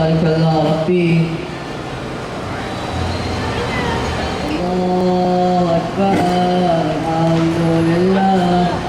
بارك الله ربي الله أكبر الحمد لله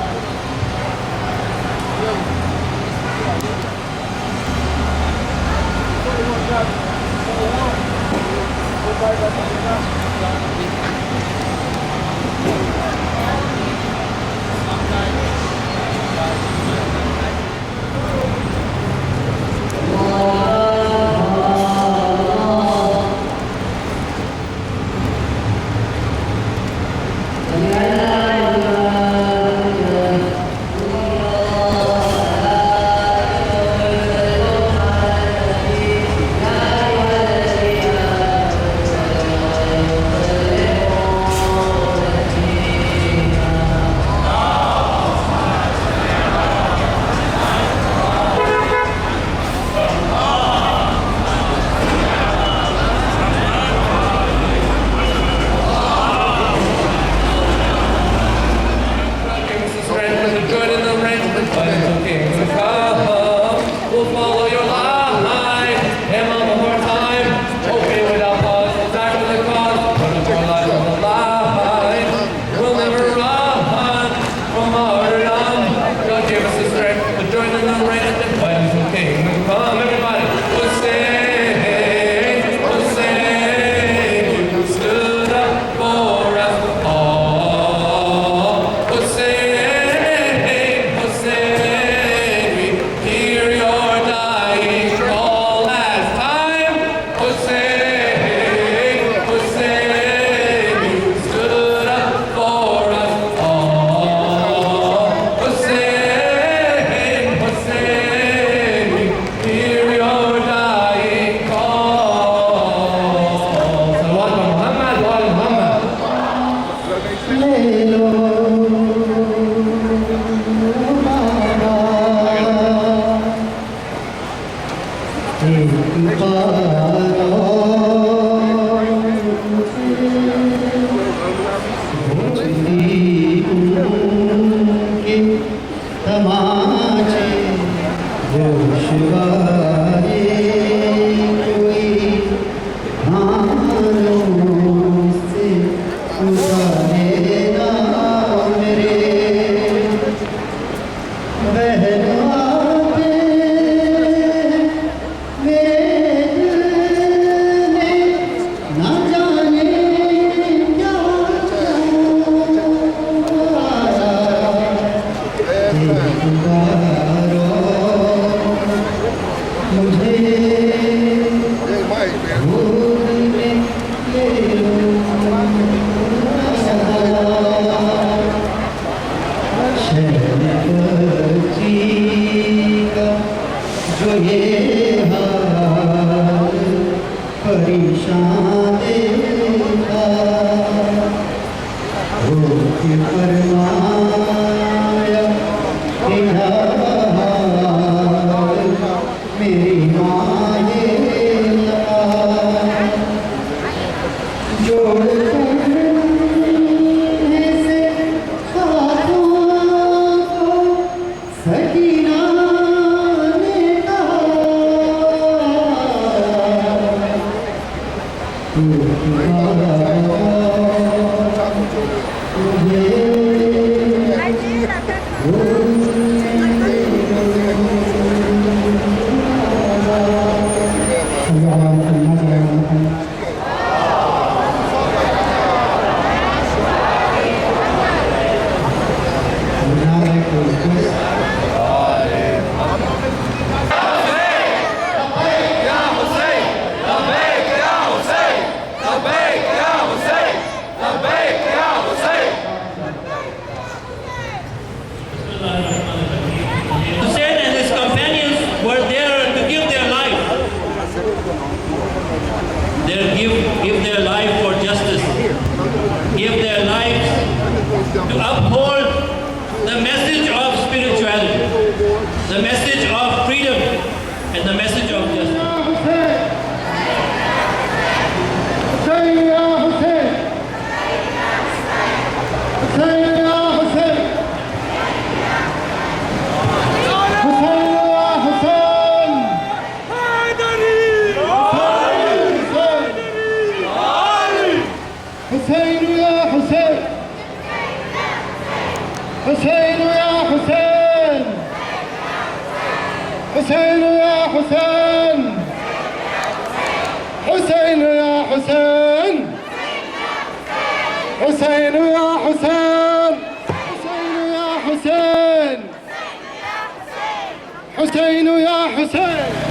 Hussein! حسين يا حسين حسين يا حسين حسين يا حسين حسين يا حسين حسين يا حسين حسين يا حسين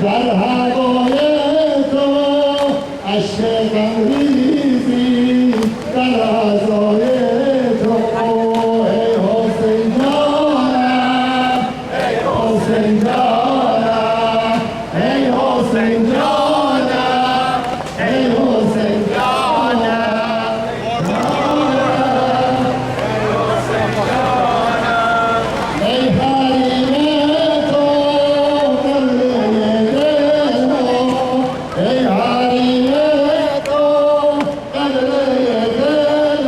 در هوای تو عشق غمریزی در اعضای تو ای حسین جانم ای حسین جانم ای حسین جانم ای حسین جانم ای حریم تو ای حریم تو قدر دل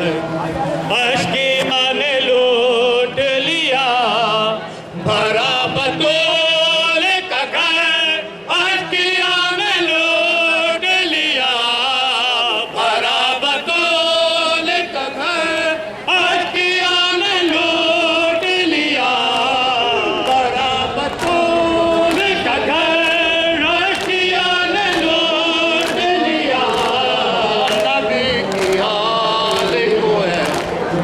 अश्किया ने लूट लिया भरा बतूल का घर, अश्किया ने लूट लिया भरा बतूल का घर, अश्किया ने लूट लिया भरा बतूल का घर, अश्किया ने लूट लिया। नबी की हाल को है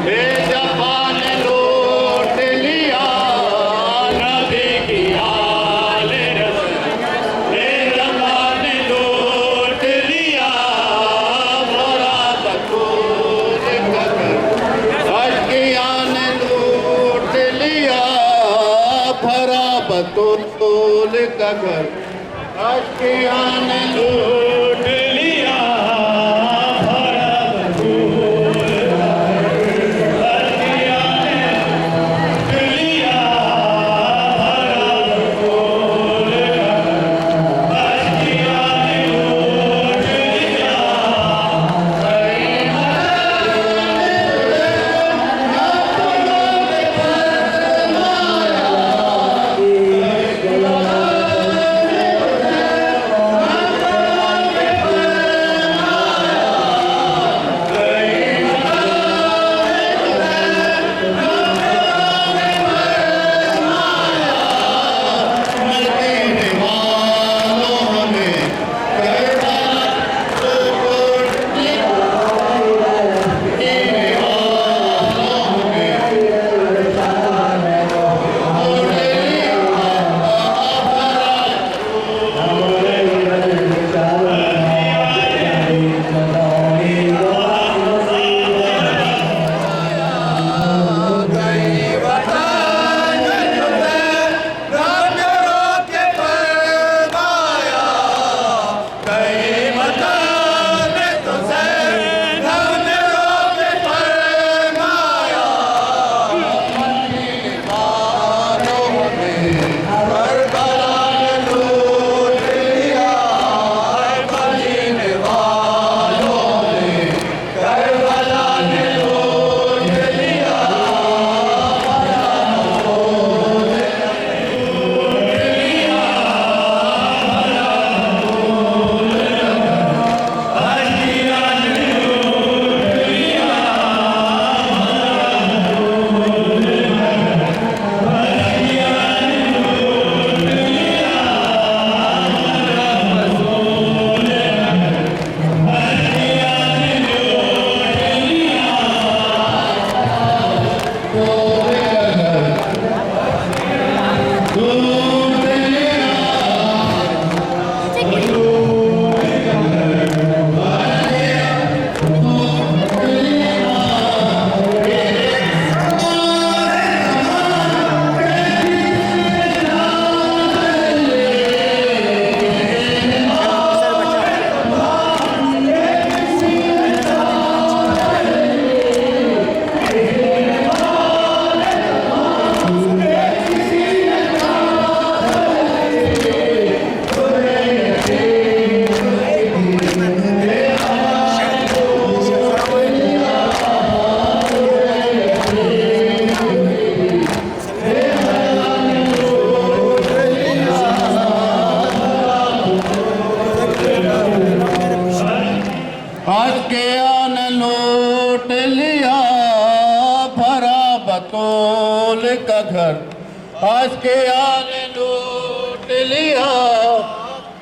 बेजफा ने लूट लिया, नबी की हाल बेजफा ने लूट लिया भरा बतूल का घर, अश्किया ने लूट लिया भरा बतूल का घर, अश्किया ने लूट लिया भरा बतूल का घर, अश्किया ने लूट लिया भरा बतूल का घर, अश्किया ने लूट लिया। अश्किया ने लूट लिया भरा बतूल का घर, अश्किया ने लूट लिया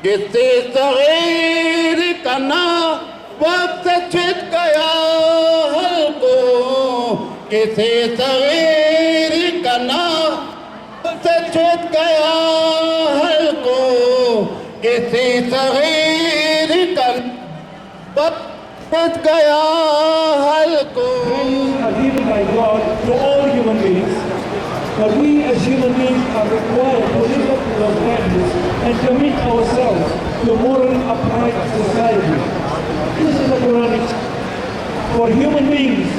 किसी सगीर का ना वक्त छिप गया हल्को, किसी सगीर का ना वक्त छिप गया हल्को, किसी सगीर का वक्त छिप गया हल्को। Are given by God to all human beings, but we as human beings are required to live up to those values and commit ourselves to moral upright society. This is the Quranic. For human beings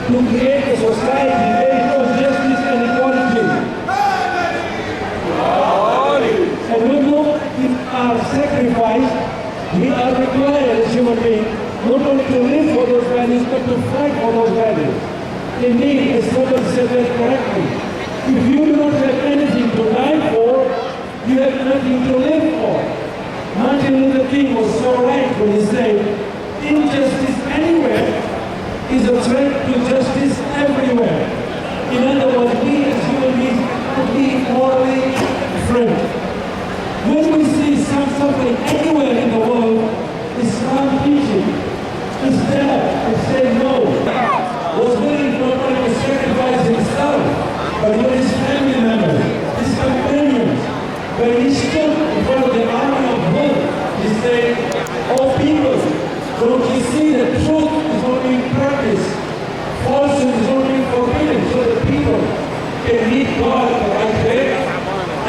to create a society based on justice and equality. And we look in our sacrifice, we are required as human beings not only to live for those values but to fight for those values. Indeed, as someone said that correctly, if you do not have anything to die for, you have nothing to live for. Martin Luther King was so right when he said, injustice anywhere is a threat to justice everywhere. In other words, we as human beings have to be morally free. When we see something anywhere in the world, Islam teaching is there to say no. Was willing not only to sacrifice himself, but with his family members, his companions. When he stood in front of the army of hope, he said, "Oh people, don't you see that truth is only in practice, falsehood is only forbidden, so that people can meet God the right way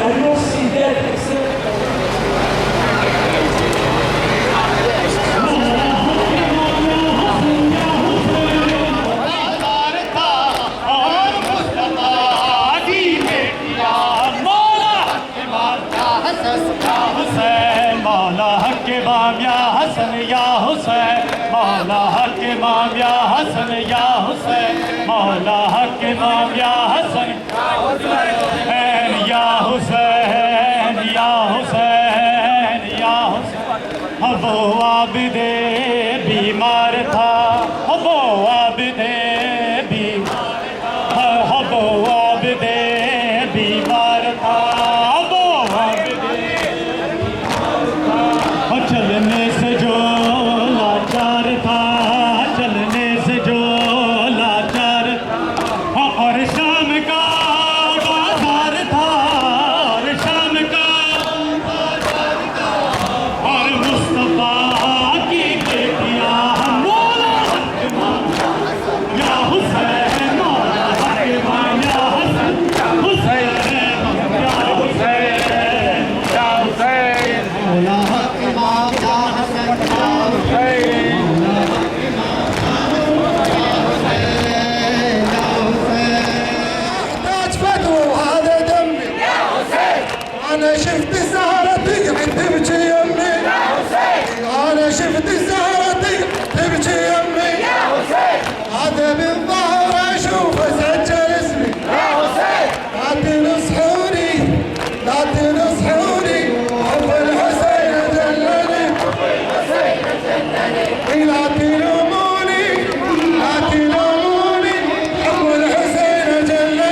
and not see that except." मौला हक इमाम या हसन या हुसैन मौला हक इमाम या हसन या हुसैन मौला हक इमाम या हसन या हुसैन या हुसैन या हुसैन वो आबिदे बीमार था वो आबिदे बीमार वो आबिदे बीमार था वो आबिदे चलने से जो लाचार था चलने से जो लाचार था और शाम का बाजार था और शाम का बाजार था और मुस्तफा की बेटियां मौला हक इमाम या हुसैन मौला हक इमाम या हसन हुसैन या हुसैन या हुसैन मौला हक इमाम या हसन या हुसैन تفتوا هذا دمي يا حسين انا شفت الزهرة تقعد تبكي يمي يا حسين انا شفت الزهرة تقعد تبكي يمي يا حسين هذا من ظهر اشوفه سجل اسمي يا حسين لا تنصحوني لا تنصحوني حب الحسين جلني حب الحسين جلني لا تلوموني لا تلوموني حب الحسين جلني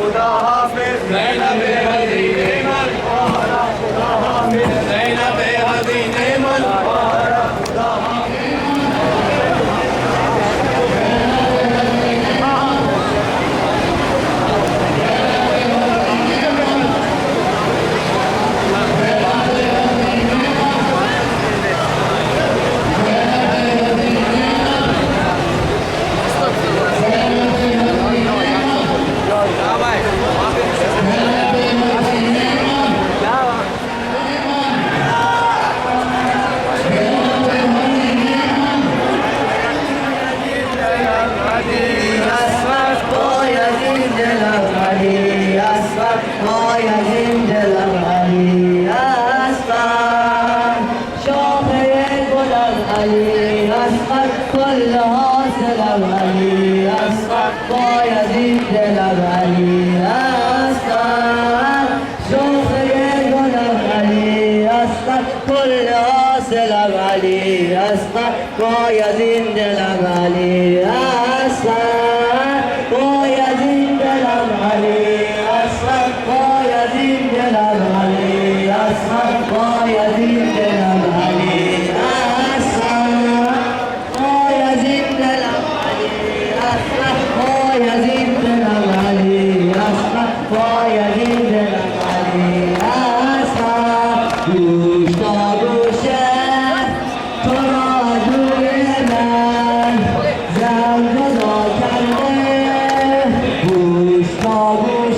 खुदा हाफिज ज़ैनब हज़ीने मन वारा खुदा हाफिज ज़ैनब हज़ीने मन वारा खुदा Goush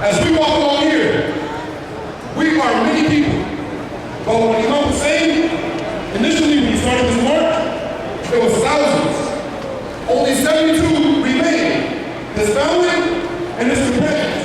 As we walk along here, we are many people. But when Imam Hussein, initially when he started this march, it was thousands. Only 72 remain. His family and his companions.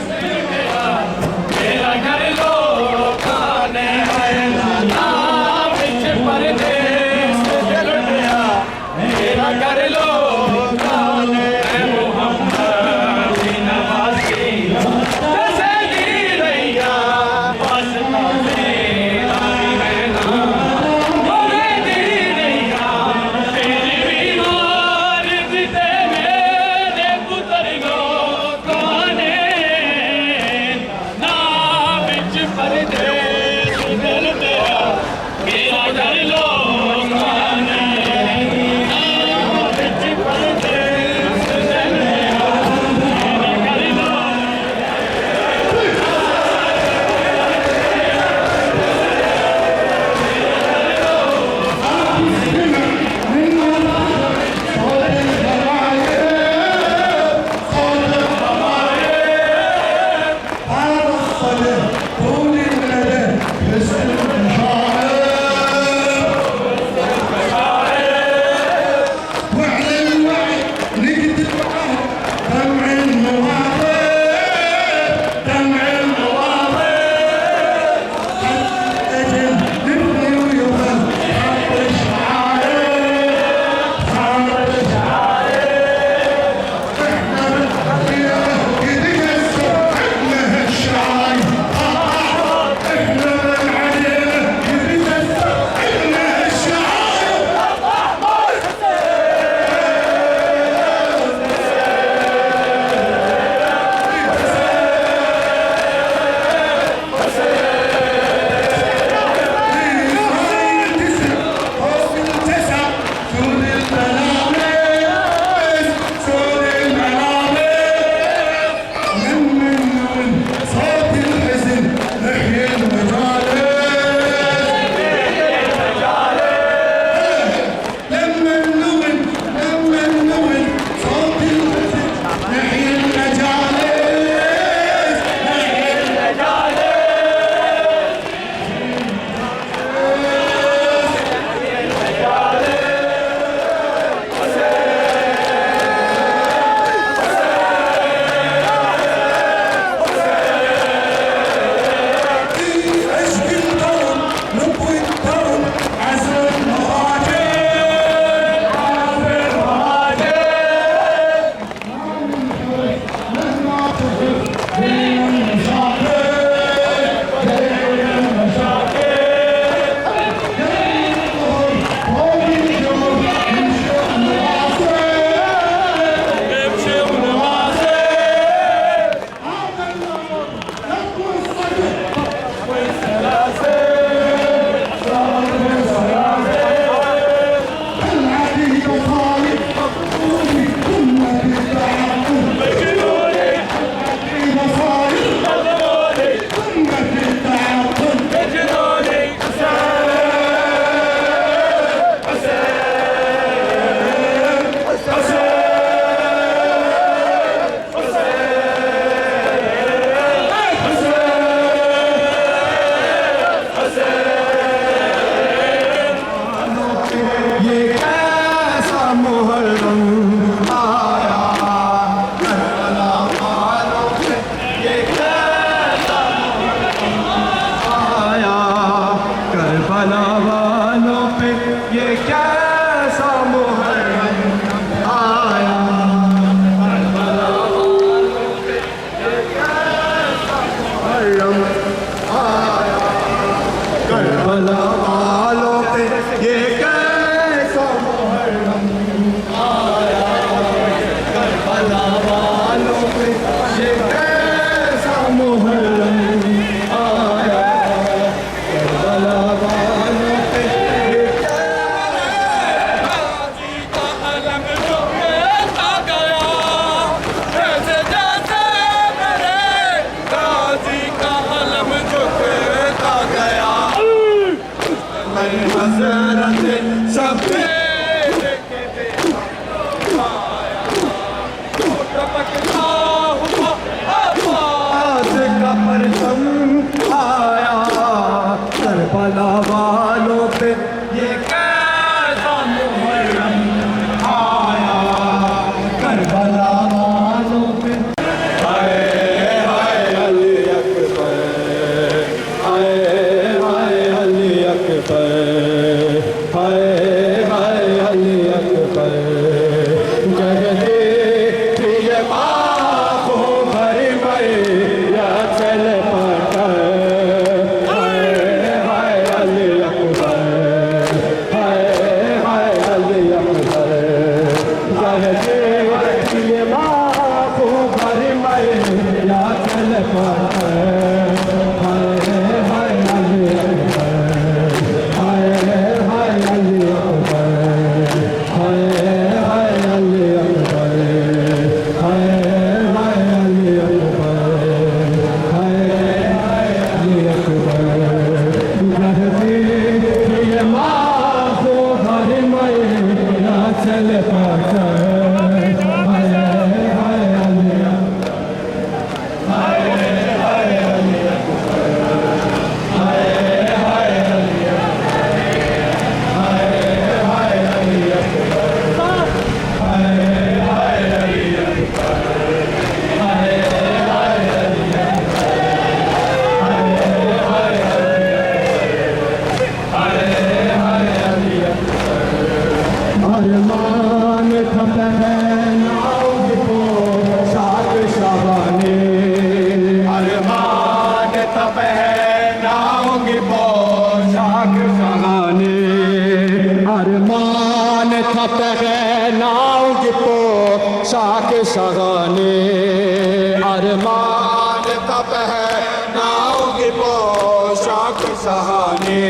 अरमान का पहनाऊंगी पोशाक सहानी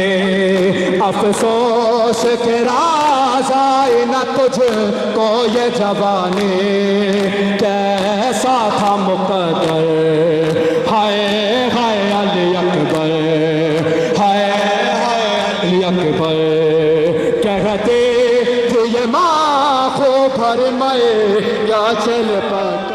अफसोस के राज आए न तुझको ये जवानी कैसा था मुकद्दर हाय हाय अली अकबर हाय हाय अली अकबर कहते थे ये माँ को भर मैं या चल पका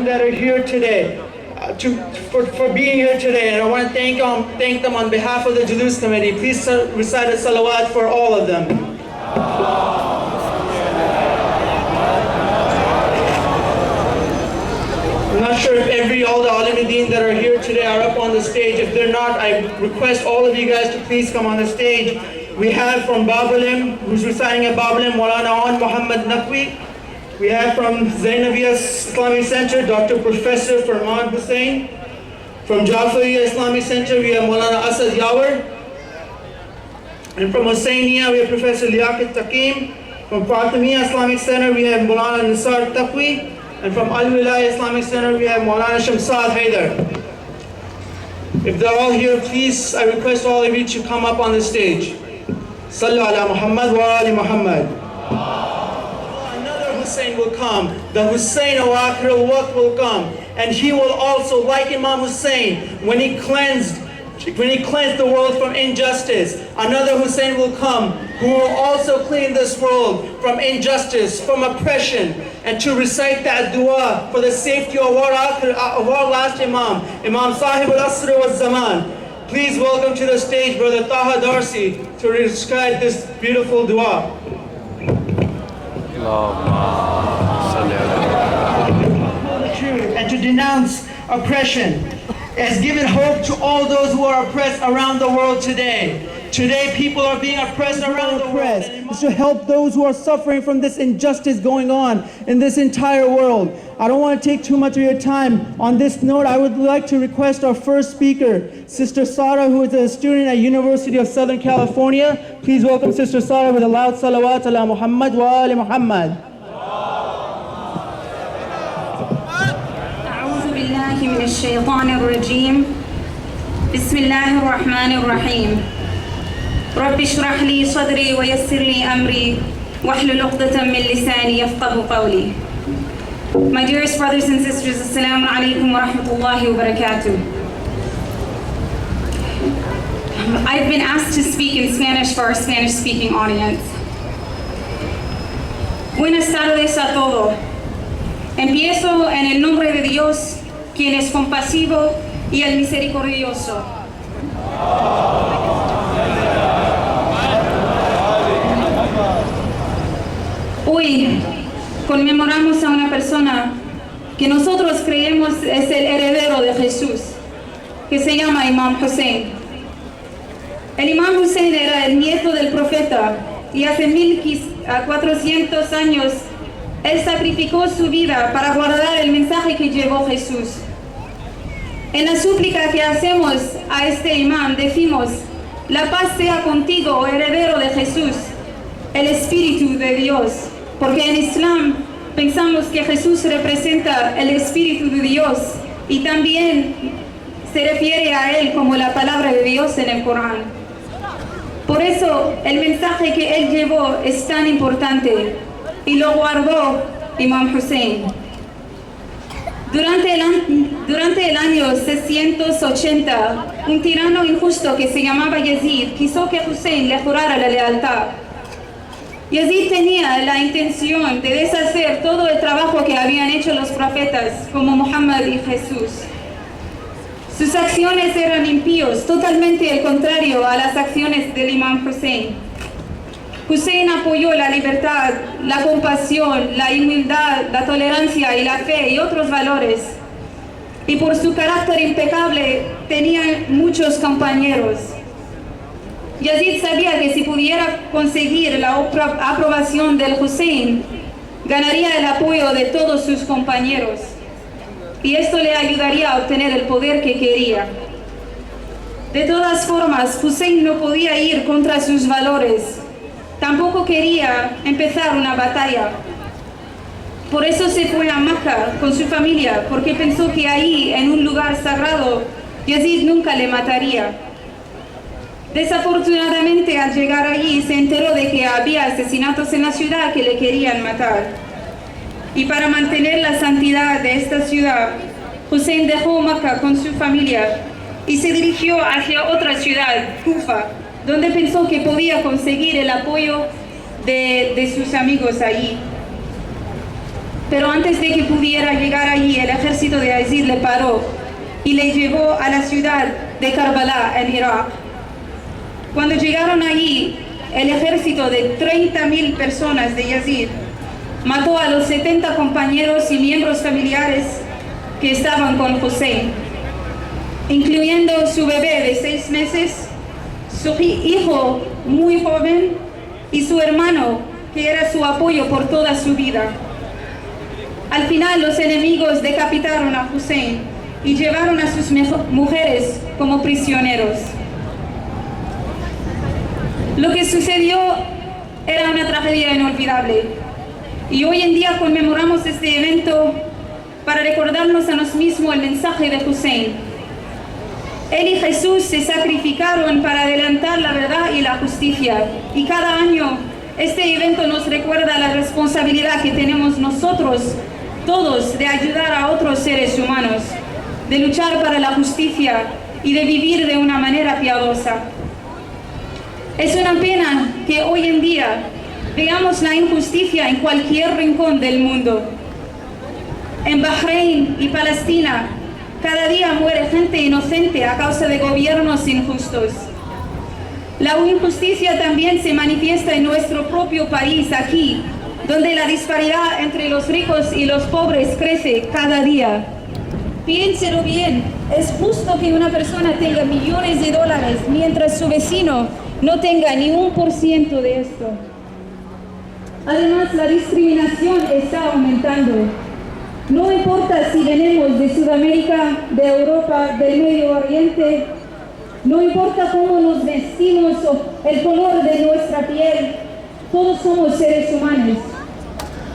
that are here today, for being here today, and I want to thank them on behalf of the Juloos Committee. Please recite a salawat for all of them. I'm not sure if all the Alimuddin that are here today are up on the stage. If they're not, I request all of you guys to please come on the stage. We have from Babalim, who's reciting at Babalim, Maulana Muhammad Naqvi. We have from Zainabia Islamic Center, Dr. Professor Farman Hussain. From Jafariya Islamic Center, we have Maulana Asad Yawar. And from Hussainia, we have Professor Liaquat Taqim. From Fatimiyya Islamic Center, we have Maulana Nisar Taqwi. And from Al-Wilaya Islamic Center, we have Maulana Shamsad Haidar. If they're all here, please, I request all of you to come up on the stage. Sallu ala Muhammad wa ali Muhammad. Another Hussein will come. The Hussein of Akhir al-Waqt will come. And he will also, like Imam Hussein, when he cleansed the world from injustice, another Hussein will come who will also clean this world from injustice, from oppression, and to recite that dua for the safety of our last Imam, Imam Sahib al-Asr wa Zaman. Please welcome to the stage Brother Taha Darsi to recite this beautiful dua. And to denounce oppression, has given hope to all those who are oppressed around the world today. Today, people are being oppressed around the world. It's to help those who are suffering from this injustice going on in this entire world. I don't want to take too much of your time. On this note, I would like to request our first speaker, Sister Sarah, who is a student at University of Southern California. Please welcome Sister Sarah with a loud salawat ala Muhammad wa ali Muhammad. من الشيطان الرجيم بسم الله الرحمن الرحيم رب اشرح لي صدري ويسر لي أمري واحلل عقدة من لساني يفقه قولي My dearest brothers and sisters, Assalamu alaikum wa rahmatullahi wa barakatuh. I've been asked to speak in Spanish for our Spanish-speaking audience. Buenas tardes a todos. Empiezo en el nombre de Dios, quien es compasivo y el misericordioso. Hoy conmemoramos a una persona que nosotros creemos es el heredero de Jesús, que se llama Imam Hussein. El Imam Hussein era el nieto del profeta y hace 1400 años él sacrificó su vida para guardar el mensaje que llevó Jesús. En la súplica que hacemos a este imán decimos: la paz sea contigo, oh heredero de Jesús, el Espíritu de Dios, porque en Islam pensamos que Jesús representa el Espíritu de Dios y también se refiere a él como la palabra de Dios en el Corán. Por eso el mensaje que él llevó es tan importante y lo guardó Imam Hussein. Durante el año 680, un tirano injusto que se llamaba Yazid quiso que Hussein le jurara la lealtad. Yazid tenía la intención de deshacer todo el trabajo que habían hecho los profetas como Muhammad y Jesús. Sus acciones eran impíos, totalmente el contrario a las acciones del Imam Hussein. Hussein apoyó la libertad, la compasión, la humildad, la tolerancia y la fe y otros valores. Y por su carácter impecable tenía muchos compañeros. Yazid sabía que si pudiera conseguir la aprobación del Hussein, ganaría el apoyo de todos sus compañeros. Y esto le ayudaría a obtener el poder que quería. De todas formas, Hussein no podía ir contra sus valores. Tampoco quería empezar una batalla. Por eso se fue a Meca con su familia, porque pensó que ahí, en un lugar sagrado, Yazid nunca le mataría. Desafortunadamente, al llegar allí, se enteró de que había asesinatos en la ciudad que le querían matar. Y para mantener la santidad de esta ciudad, Hussein dejó Meca con su familia y se dirigió hacia otra ciudad, Kufa, donde pensó que podía conseguir el apoyo de sus amigos allí. Pero antes de que pudiera llegar allí, el ejército de Yazid le paró y le llevó a la ciudad de Karbala, en Irak. Cuando llegaron allí, el ejército de 30.000 personas de Yazid mató a los 70 compañeros y miembros familiares que estaban con Hussein, incluyendo su bebé de 6 meses, su hijo muy joven y su hermano, que era su apoyo por toda su vida. Al final, los enemigos decapitaron a Hussein y llevaron a sus mujeres como prisioneros. Lo que sucedió era una tragedia inolvidable. Y hoy en día conmemoramos este evento para recordarnos a nosotros mismos el mensaje de Hussein. Él y Jesús se sacrificaron para adelantar la verdad y la justicia. Y cada año este evento nos recuerda la responsabilidad que tenemos nosotros, todos, de ayudar a otros seres humanos, de luchar para la justicia y de vivir de una manera piadosa. Es una pena que hoy en día veamos la injusticia en cualquier rincón del mundo. En Bahrein y Palestina, cada día muere gente inocente a causa de gobiernos injustos. La injusticia también se manifiesta en nuestro propio país, aquí, donde la disparidad entre los ricos y los pobres crece cada día. Piénselo bien, es justo que una persona tenga millones de dólares mientras su vecino no tenga ni 1% de esto. Además, la discriminación está aumentando. No importa si venimos de Sudamérica, de Europa, del Medio Oriente, no importa cómo nos vestimos o el color de nuestra piel, todos somos seres humanos.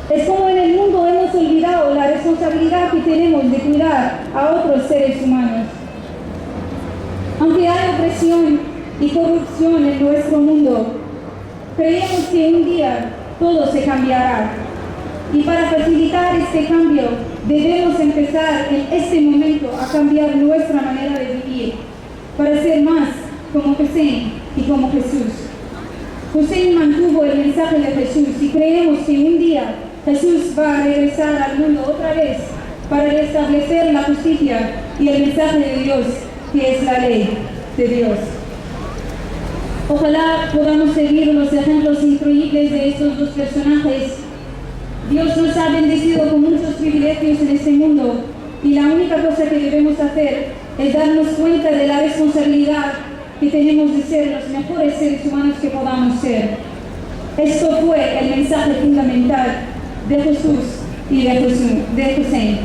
Es como en el mundo hemos olvidado la responsabilidad que tenemos de cuidar a otros seres humanos. Aunque hay opresión y corrupción en nuestro mundo, creemos que un día todo se cambiará. Y para facilitar este cambio, debemos empezar en este momento a cambiar nuestra manera de vivir, para ser más como Hussein y como Jesús. Hussein mantuvo el mensaje de Jesús y creemos que un día Jesús va a regresar al mundo otra vez para restablecer la justicia y el mensaje de Dios, que es la ley de Dios. Ojalá podamos seguir los ejemplos increíbles de estos dos personajes. Dios nos ha bendecido con muchos privilegios en este mundo y la única cosa que debemos hacer es darnos cuenta de la responsabilidad que tenemos de ser los mejores seres humanos que podamos ser. Esto fue el mensaje fundamental de Jesús y de Hussein.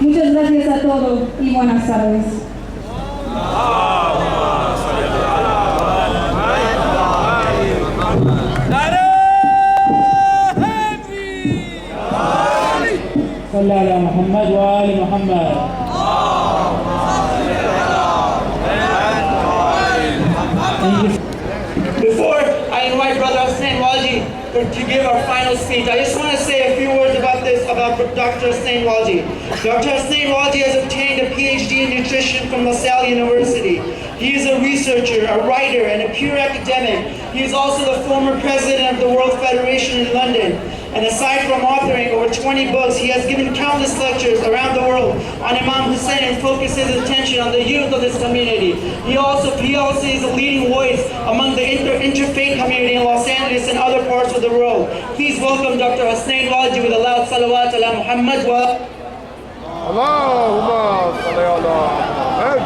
Muchas gracias a todos y buenas tardes. صلى على محمد وآل محمد. Before I invite Brother Hussein Walji to give our final speech, I just want to say a few words about Dr. Hussein Walji. Dr. Hussein Walji has obtained a PhD in nutrition from La Salle University. He is a researcher, a writer, and a pure academic. He is also the former president of the World Federation in London. And aside from authoring over 20 books, he has given countless lectures around the world on Imam Hussein and focuses his attention on the youth of this community. He also is a leading voice among the interfaith community in Los Angeles and other parts of the world. Please welcome Dr. Hussein Walji with a loud salawat ala Muhammad wa Allahumma salli ala Muhammad.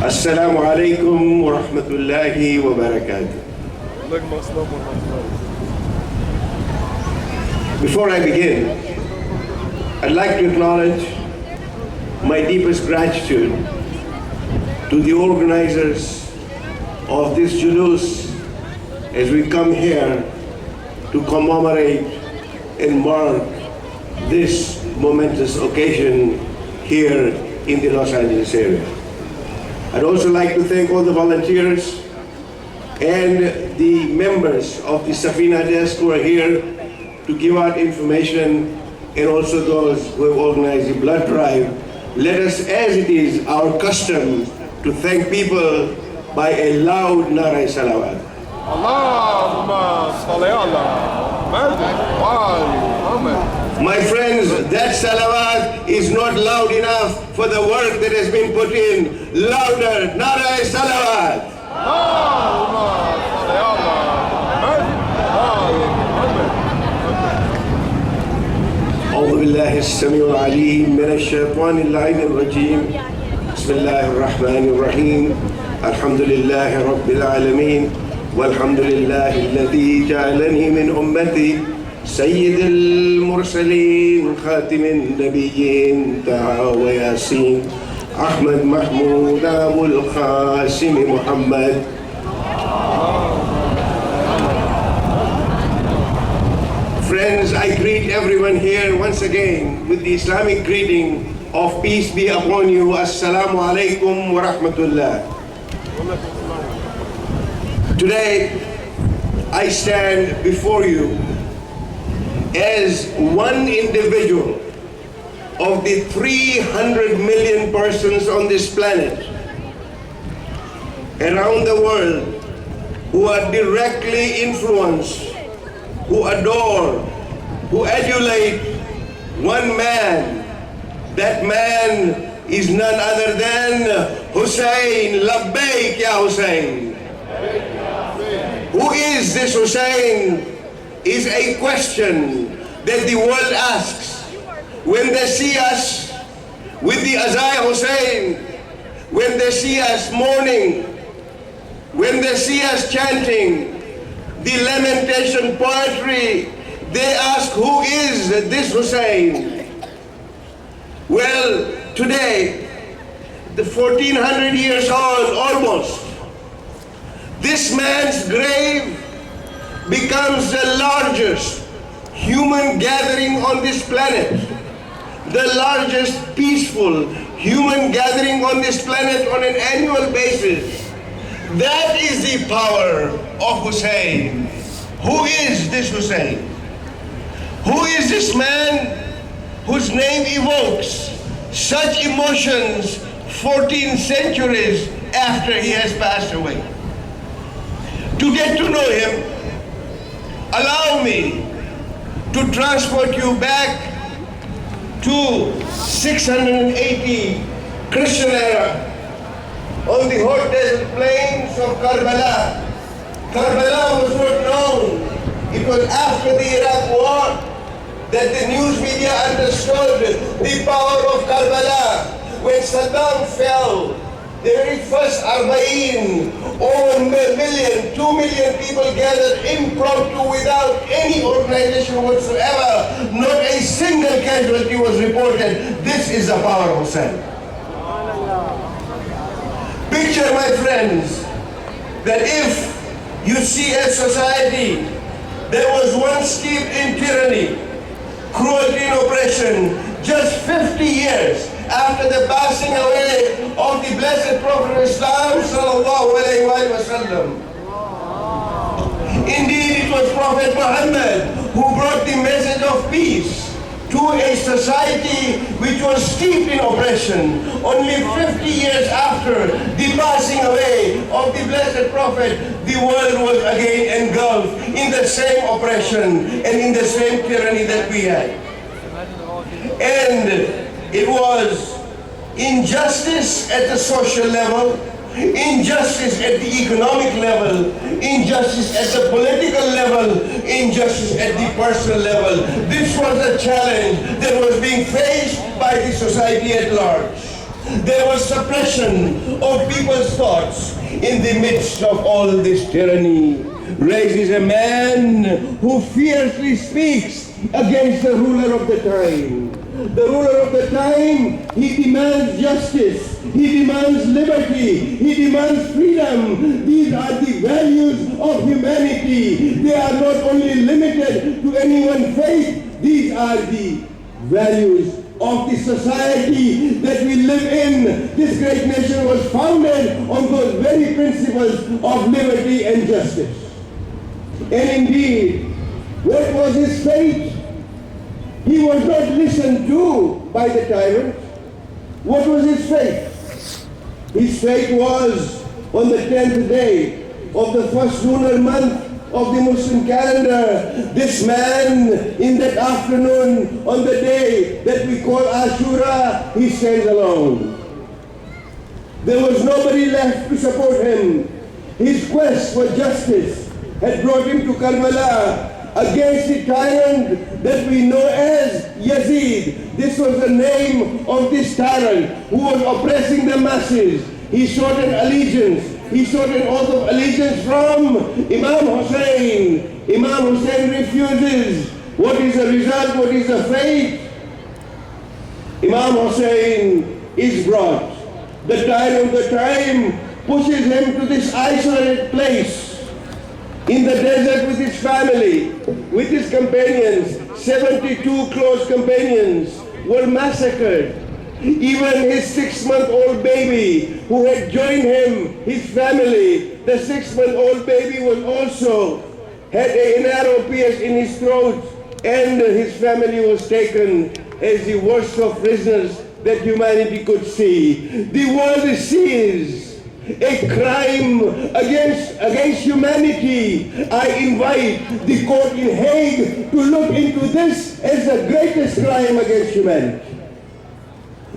Assalamu alaikum wa rahmatullahi wa barakatuh. Before I begin, I'd like to acknowledge my deepest gratitude to the organizers of this Juloos as we come here to commemorate and mark this momentous occasion here in the Los Angeles area. I'd also like to thank all the volunteers and the members of the Safina desk who are here to give out information, and also those who have organized the blood drive. Let us, as it is our custom, to thank people by a loud Nara Salawat. Allahumma salli ala Muhammad. My friends, that salawat is not loud enough for the work that has been put in. Louder, Nara Salawat. أعوذ بالله السميع العليم من الشيطان اللعين الرجيم. بسم الله الرحمن الرحيم. الحمد لله رب العالمين والحمد لله الذي جعلني من أمتي سيد المرسلين خاتم النبيين طه وياسين أحمد محمود أبو القاسم محمد. Friends, I greet everyone here once again with the Islamic greeting of peace be upon you. Assalamu alaikum wa rahmatullah. Today, I stand before you as one individual of the 300 million persons on this planet around the world who are directly influenced, who adore, who adulate one man. That man is none other than Hussein. Labbaik ya Hussein. Who is this Hussein is a question that the world asks when they see us with the Azai Hussein, when they see us mourning, when they see us chanting the lamentation poetry, they ask, who is this Hussein? Well, today, the 1400 years old almost, this man's grave becomes the largest human gathering on this planet, the largest peaceful human gathering on this planet on an annual basis. That is the power of Hussein. who is this Hussein? Who is this man whose name evokes such emotions 14 centuries after he has passed away? To get to know him, allow me to transport you back to 680 Christian era on the hot desert plains of Karbala. Karbala was not known. It was after the Iraq war that the news media understood the power of Karbala. When Saddam fell, the very first Arba'in, over a million, 2 million people gathered impromptu without any organization whatsoever. Not a single casualty was reported. This is the power of Hussein. Picture, my friends, that if you see a society that was once steeped in tyranny, cruelty and oppression, just 50 years after the passing away of the blessed Prophet of Islam, sallallahu alayhi wa sallam. Indeed, it was Prophet Muhammad who brought the message of peace to a society which was steeped in oppression. Only 50 years after the passing away of the blessed Prophet, the world was again engulfed in the same oppression and in the same tyranny that we had. And it was injustice at the social level, injustice at the economic level, injustice at the political level, injustice at the personal level. This was a challenge that was being faced by the society at large. There was suppression of people's thoughts in the midst of all this tyranny. Raises a man who fiercely speaks against the ruler of the time. The ruler of the time, he demands justice, he demands liberty, he demands freedom. These are the values of humanity. They are not only limited to any one faith, these are the values of the society that we live in. This great nation was founded on those very principles of liberty and justice. And indeed, what was his fate? He was not listened to by the tyrant. What was his fate? His fate was on the 10th day of the first lunar month of the Muslim calendar. This man, in that afternoon, on the day that we call Ashura, he stands alone. There was nobody left to support him. His quest for justice had brought him to Karbala against the tyrant that we know as Yazid. This was the name of this tyrant who was oppressing the masses. He sought an allegiance. He sought an oath of allegiance from Imam Hussein. Imam Hussein refuses. What is the result? What is the fate? Imam Hussein is brought. The tyrant of the time pushes him to this isolated place in the desert with his family, with his companions. 72 close companions were massacred. Even his 6-month-old baby who had joined him, his family, the 6-month-old baby was also had an arrow pierced in his throat, and his family was taken as the worst of prisoners that humanity could see. The world sees a crime against humanity. I invite the court in Hague to look into this as the greatest crime against humanity.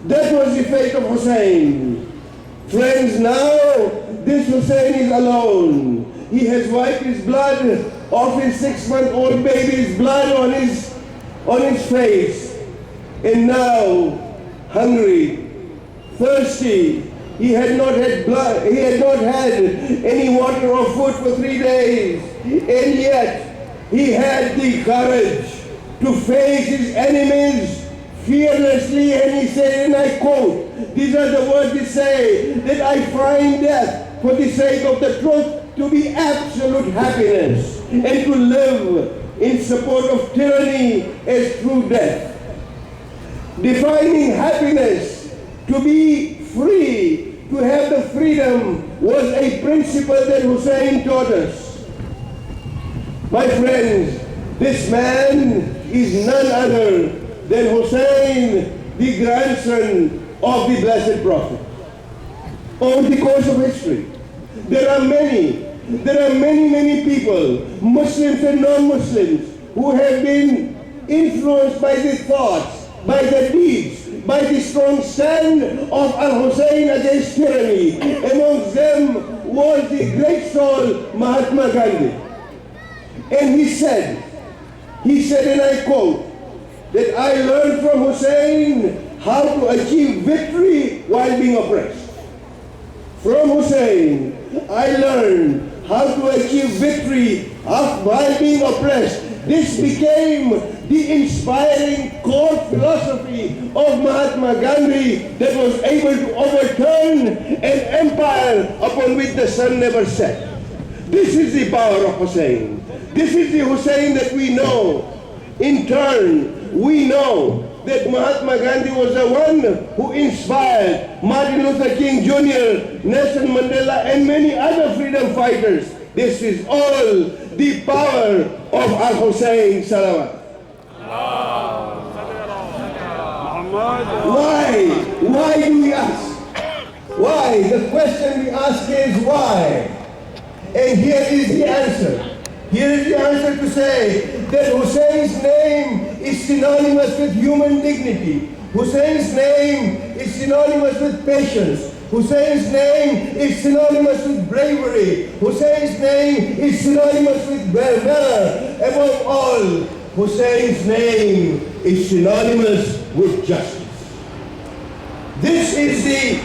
That was the fate of Hussein. Friends, now this Hussein is alone. He has wiped his blood off his 6-month-old baby's blood on his face. And now, hungry, thirsty, he had not had blood, he had not had any water or food for 3 days. And yet, he had the courage to face his enemies fearlessly, and he said, and I quote, these are the words he said, that I find death for the sake of the truth to be absolute happiness, and to live in support of tyranny as true death. Defining happiness to be free, to have the freedom, was a principle that Hussein taught us. My friends, this man is none other than Hussein, the grandson of the Blessed Prophet. Over the course of history, there are many people, Muslims and non-Muslims, who have been influenced by the thoughts, by the deeds, by the strong stand of Al-Hussein against tyranny. Amongst them was the great soul Mahatma Gandhi. And he said, and I quote, that I learned from Hussein how to achieve victory while being oppressed. From Hussein, I learned how to achieve victory while being oppressed. This became the inspiring core philosophy of Mahatma Gandhi that was able to overturn an empire upon which the sun never set. This is the power of Hussein. This is the Hussein that we know. In turn, we know that Mahatma Gandhi was the one who inspired Martin Luther King Jr., Nelson Mandela, and many other freedom fighters. This is all the power of Al-Hussein Salawat. Why do we ask? Why? The question we ask is why? And here is the answer. Here is the answer to say that Hussein's name is synonymous with human dignity. Hussein's name is synonymous with patience. Hussein's name is synonymous with bravery. Hussein's name is synonymous with valor. Above all, Hussein's name is synonymous with justice. This is the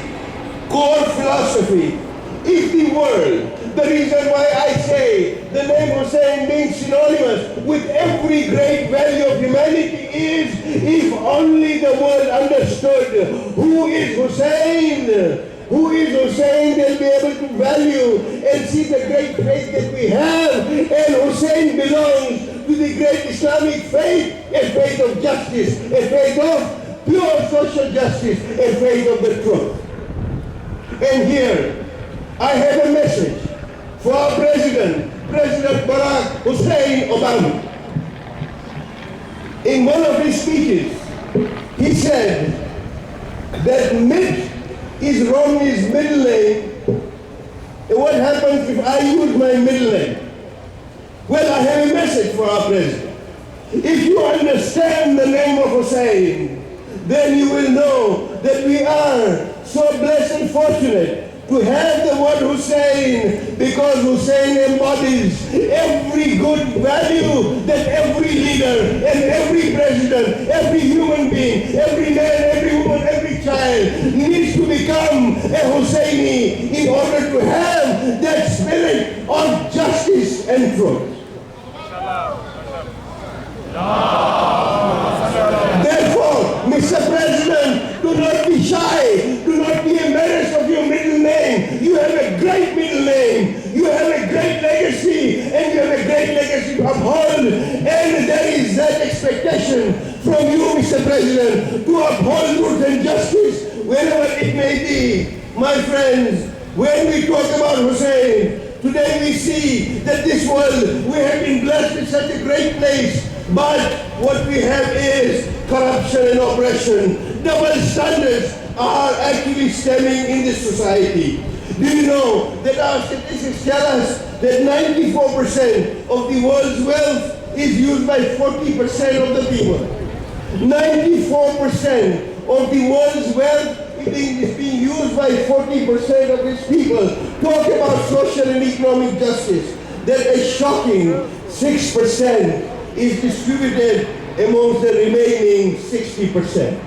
core philosophy. If the world, the reason why I say the name Hussein being synonymous with every great value of humanity is, if only the world understood who is Hussein, they'll be able to value and see the great faith that we have. And Hussein belongs to the great Islamic faith, a faith of justice, a faith of pure social justice, a faith of the truth. And here, I have a message for our President Barack Hussein Obama. In one of his speeches, he said that Mitt is Romney's middle name. And what happens if I use my middle name? Well, I have a message for our President. If you understand the name of Hussein, then you will know that we are so blessed and fortunate to have the word Hussein, because Hussein embodies every good value that every leader and every president, every human being, every man, every woman, every child needs to become a Husseini in order to have that spirit of justice and truth. Therefore, Mr. President, do not be shy, do not be embarrassed of your middle name. You have a great middle name, you have a great legacy, and you have a great legacy to uphold. And there is that expectation from you, Mr. President, to uphold truth and justice wherever it may be. My friends, when we talk about Hussein, today we see that this world, we have been blessed with such a great place. But what we have is corruption and oppression. Double standards are actually stemming in this society. Do you know that our statistics tell us that 94% of the world's wealth is used by 40% of the people? 94% of the world's wealth is being used by 40% of its people. Talk about social and economic justice. That a shocking 6% is distributed amongst the remaining 60%.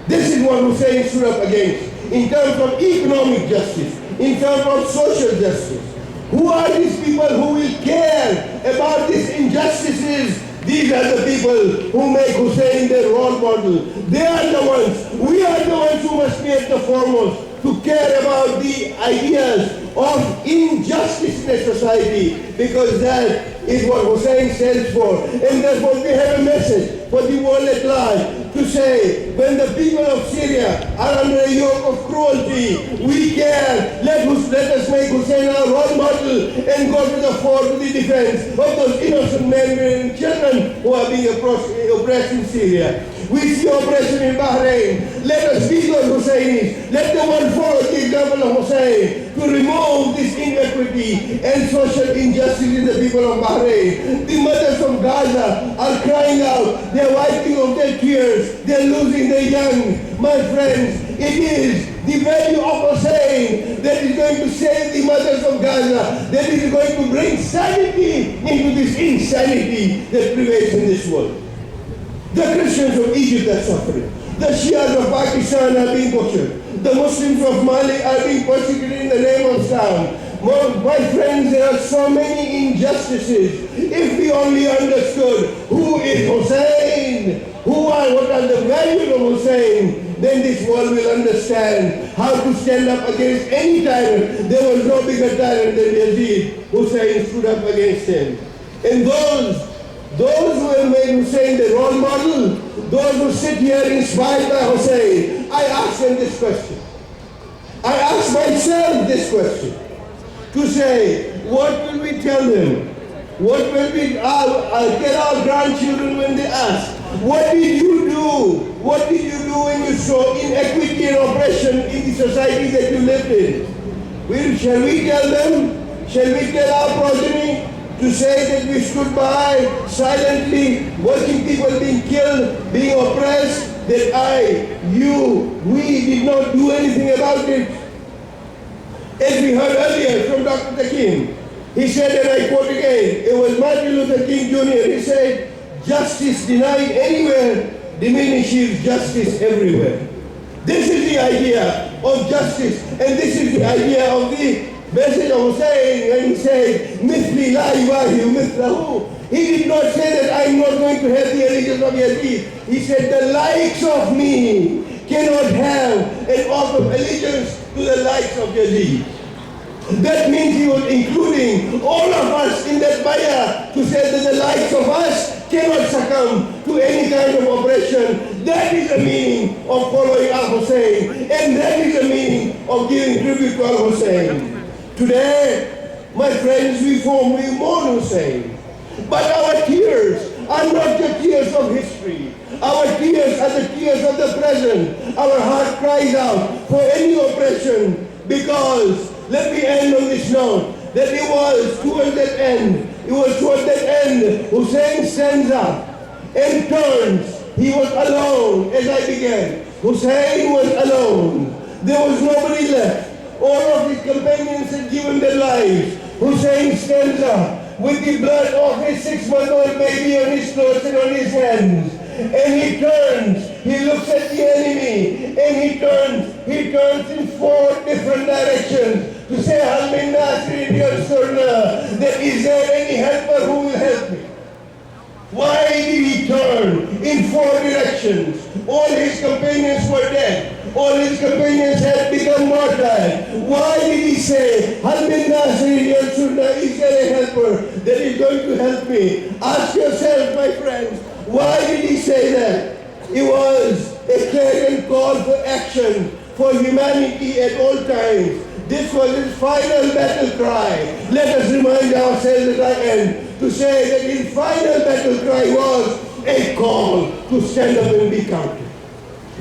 This is what Hussein stood up against in terms of economic justice, in terms of social justice. Who are these people who will care about these injustices? These are the people who make Hussein their role model. They are the ones, we are the ones who must be at the foremost to care about the ideas of injustice in a society, because that is what Hussein stands for. And therefore we have a message for the world at large to say, when the people of Syria are under a yoke of cruelty, we care. Let us make make Hussein our role model and go to the fore to the defense of those innocent men, women, and children who are being oppressed in Syria. We see oppression in Bahrain. Let us be those Husseinis. Let the world follow the example of Hussein to remove this inequity and social injustice in the people of Bahrain. The mothers of Gaza are crying out. They're wiping off their tears. They're losing their young. My friends, it is the value of Hussein that is going to save the mothers of Gaza, that is going to bring sanity into this insanity that prevails in this world. The Christians of Egypt are suffering. The Shias of Pakistan are being butchered. The Muslims of Mali are being persecuted in the name of Islam. My friends, there are so many injustices. If we only understood who is Hussein, what are the values of Hussein, then this world will understand how to stand up against any tyrant. There was no bigger tyrant than Yazid. Hussein stood up against him. And those who have made Hussein the role model, those who sit here inspired by Hussein, I ask them this question. I ask myself this question. To say, what will we tell them? What will we tell our grandchildren when they ask, what did you do? What did you do when you saw inequity and oppression in the society that you lived in? Shall we tell them? Shall we tell our progeny to say that we stood by silently watching people being killed, being oppressed, that we did not do anything about it? As we heard earlier from Dr. King, he said, and I quote again, it was Martin Luther King Jr., he said, justice denied anywhere diminishes justice everywhere. This is the idea of justice, and this is the idea of the message of Hussein when he said, Mithli la yuwahi mithlahu. He did not say that I'm not going to have the allegiance of Yazid. He said the likes of me cannot have an oath of allegiance to the likes of Yazid. That means he was including all of us in that bayah to say that the likes of us cannot succumb to any kind of oppression. That is the meaning of following Al-Hussein, and that is the meaning of giving tribute to Al-Hussein. Today, my friends, we mourn Hussein, but our tears are not the tears of history. Our tears are the tears of the present. Our heart cries out for any oppression, because, let me end on this note, that it was towards that end, Hussein stands up and turns. He was alone, as I began. Hussein was alone. There was nobody left. All of his companions had given their lives. Hussein stands up with the blood of his 6-month-old baby on his clothes and on his hands. And he turns, he looks at the enemy, and he turns in 4 different directions to say, Hal min nasirin yansurna, that is there any helper who will help me? Why did he turn in 4 directions? All his companions were dead. All his companions had become martyred. Why did he say, Hal min nasirin yansurna, is there a helper that is going to help me? Ask yourself, my friends, why did he say that? It was a clarion call for action for humanity at all times. This was his final battle cry. Let us remind ourselves at our end to say that his final battle cry was a call to stand up and be counted.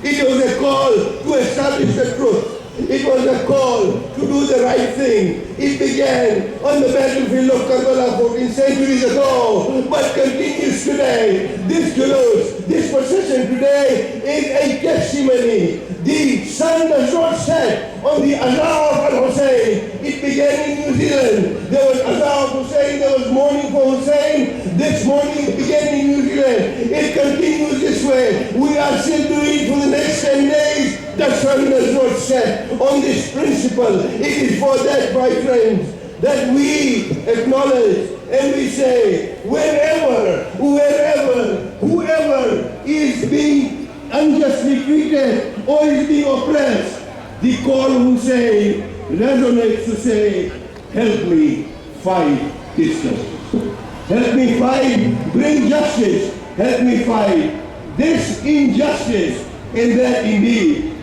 It was a call to establish the truth. It was a call to do the right thing. It began on the battlefield of Karbala 14 centuries ago, but continues today. This Juloos, this procession today is a testimony. The sun does not set on the Azhar of Al-Hussein. It began in New Zealand. There was Azhar of Hussein, there was mourning for Hussein. This morning it began in New Zealand. It continues this way. We are still doing it for the next 10 days. The sun does not set on this principle. It is for that, my friends, that we acknowledge and we say, whoever is being unjustly treated or is being oppressed, the call Hussein resonates to say, help me fight this justice. Help me fight, bring justice. Help me fight this injustice. And that indeed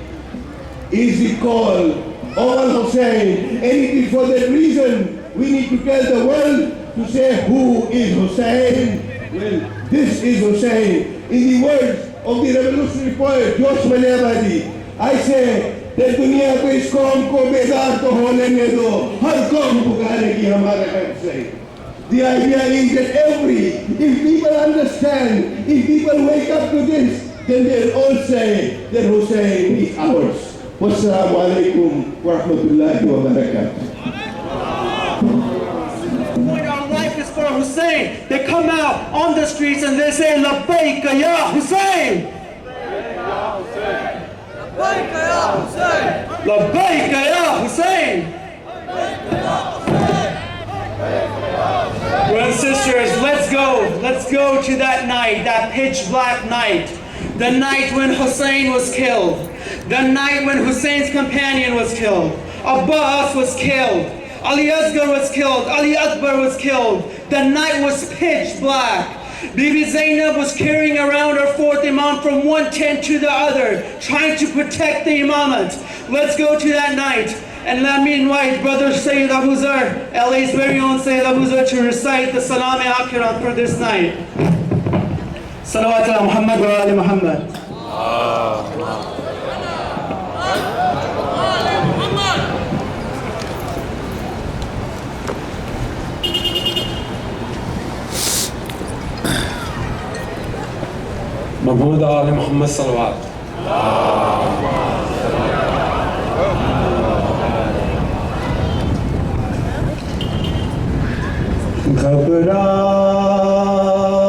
is the call of Al-Hussein. And it is for that reason we need to tell the world to say, who is Hussein? Well, this is Hussein. In the words of the revolutionary poet Josh Manevadi, I say that दुनिया को इस कौम को बेदार तो होने में दो, हर कौम पुकारेगी हमारा Hussein. The idea is that if people understand, if people wake up to this, then they'll all say that Hussein is ours. Wassalamu alaikum wa rahmatullahi wa barakatuh. Our life is for Hussein. They come out on the streets and they say, Labbaik ya Hussein. Labbaik ya Hussein. Brothers and sisters, let's go to that night, that pitch black night. The night when Hussein was killed. The night when Hussein's companion was killed. Abbas was killed. Ali Asghar was killed. Ali Akbar was killed. The night was pitch black. Bibi Zainab was carrying around her fourth imam from one tent to the other, trying to protect the imamate. Let's go to that night. And let me invite Brother Sayyid Abu Zar, LA's very own Sayyid Abu Zar, to recite the Salam-e-Akhirat for this night. Salawat ala Muhammad wa ali Muhammad. Mahmoud Ali Muhammad Salawat.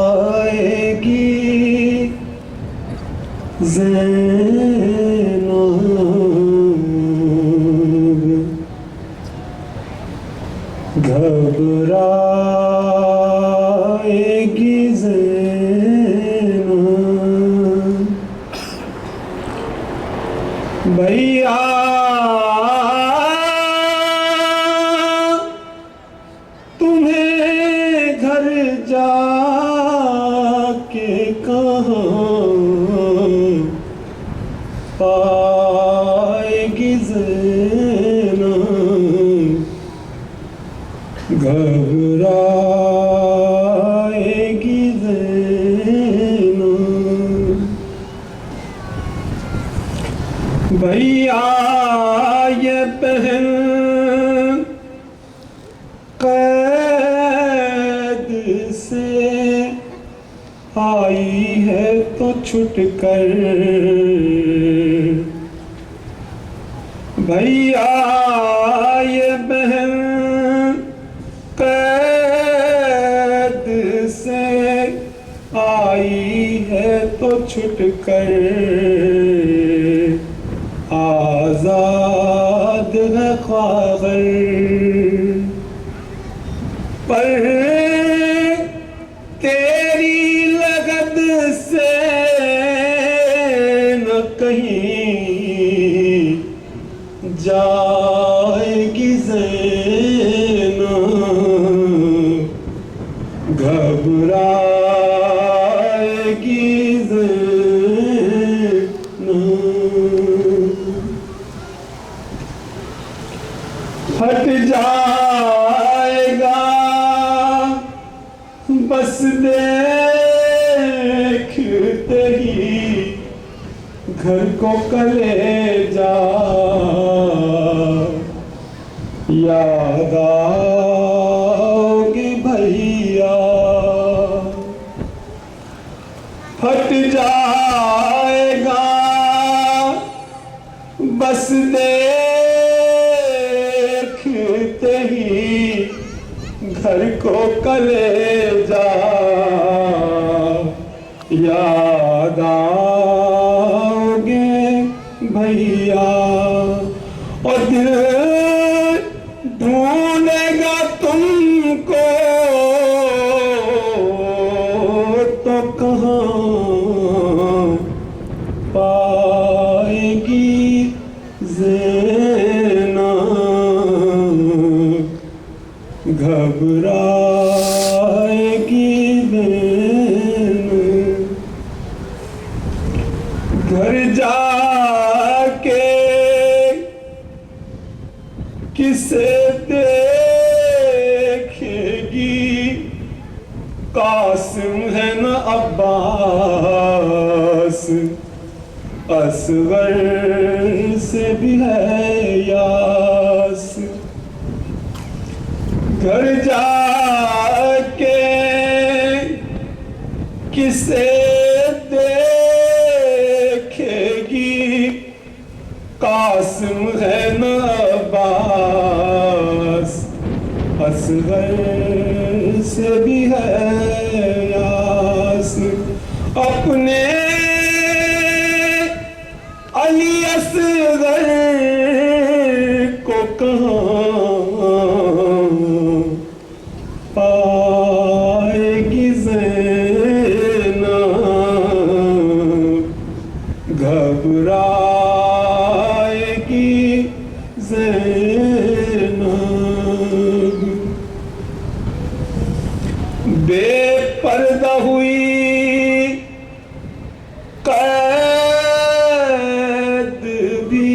घबराएगी Zainab, घबराएगी Zainab, भैया जाके कहाँ पाएगी ज़ैनब, घबराएगी ज़ैनब, भैया ये बहन आई है तो छुट कर, भैया ये बहन कैद से आई है तो छुट कर, आजाद है ख्वागर पर तेरी लगद से न कहीं जाएगी ज़ैनब, घबराएगी ज़ैनब, हट जाएगा बस देखते ही घर को कलेजा, याद आओगी भैया, हट जाएगा बस देखते ही घर को कलेजा, याद आओगे भैया, और दिल ढूंढेगा तुमको तो कहाँ पाएगी ज़ैनब, घबराएगी ज़ैनब, घर जाके किसे देखेगी कासिम है न अब्बास असगर से भी है यास घर जाके किसे देखेगी कासिम है न अब्बास असगर से भी है यास अपने अली असगर को कहाँ पाएगी ज़ैनब घबराएगी ज़ैनब बेपर्दा हुई कैद भी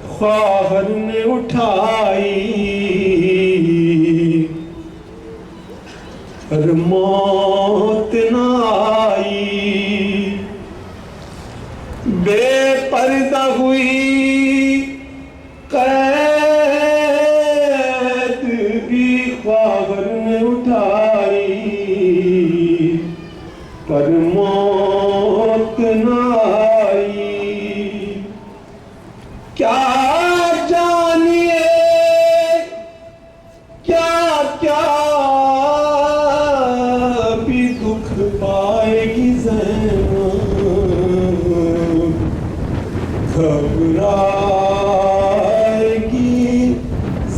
ख्वाहर ने उठाई और मौत न आई बेपर्दा हुई कैद भी ख्वाहर ने उठाई पर मौत न आई क्या जानिए क्या क्या भी दुख पाएगी ज़ैनब घबराएगी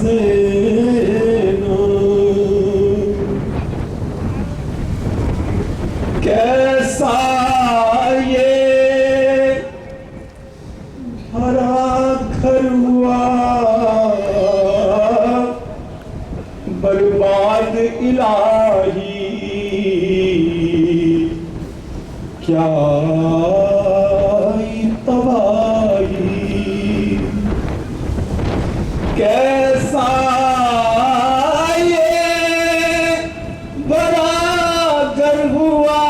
ज़ैनब कैसा ये भरा घर हुआ बर्बाद इलाही क्या तबाही कैसा ये बड़ा घर हुआ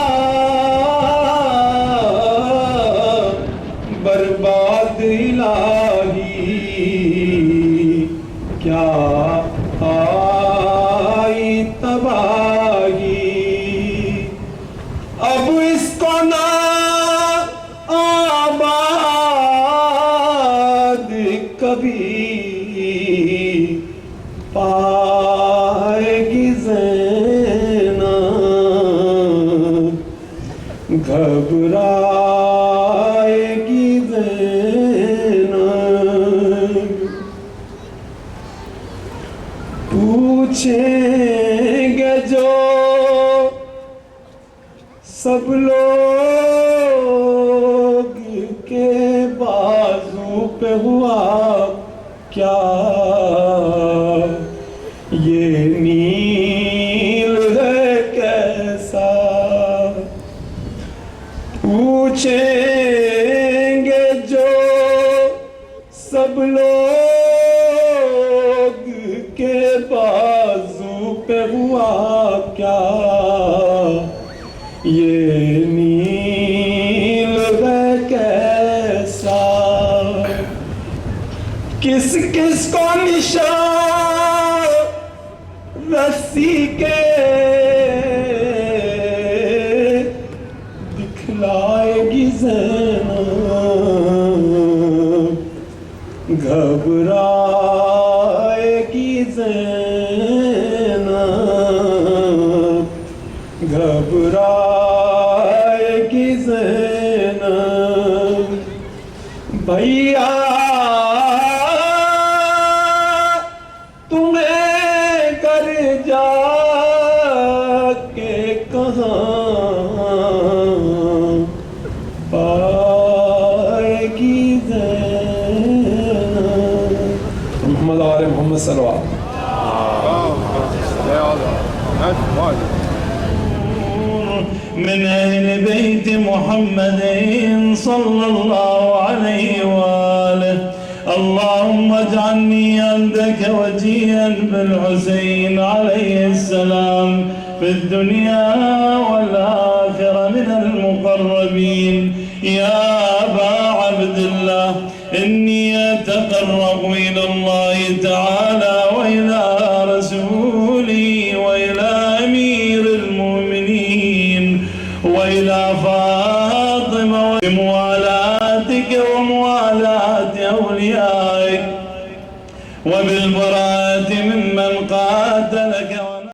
बर्बाद इलाही क्या आई तबाही अब इसको ना आबाद कभी पाएगी ज़ैनब घबराएगी ज़ैनब पूछेंगे जो सब लोग के बाजू पे हुआ क्या ये नील है कैसा पूछेंगे जो सब लोग के बाजू पे हुआ क्या ये नील है कैसा किस किस को निशान रस्सी के दिखलाएगी ज़ैनब घबराएगी ज़ैनब घबराएगी ज़ैनब भैया तुम्हें घर जाके कहाँ पाएगी ज़ैनब मोहम्मद आले मोहम्मद सल्लल्लाहु من أهل بيت محمد صلى الله عليه وآله اللهم اجعلني عند لك وجيها بالحسين عليه السلام في الدنيا والآخرة من المقربين. يا أبا عبد الله إني أتقرب إلى الله تعالى وإلى رسوله وإلى أمير المؤمنين وإلى فاطمة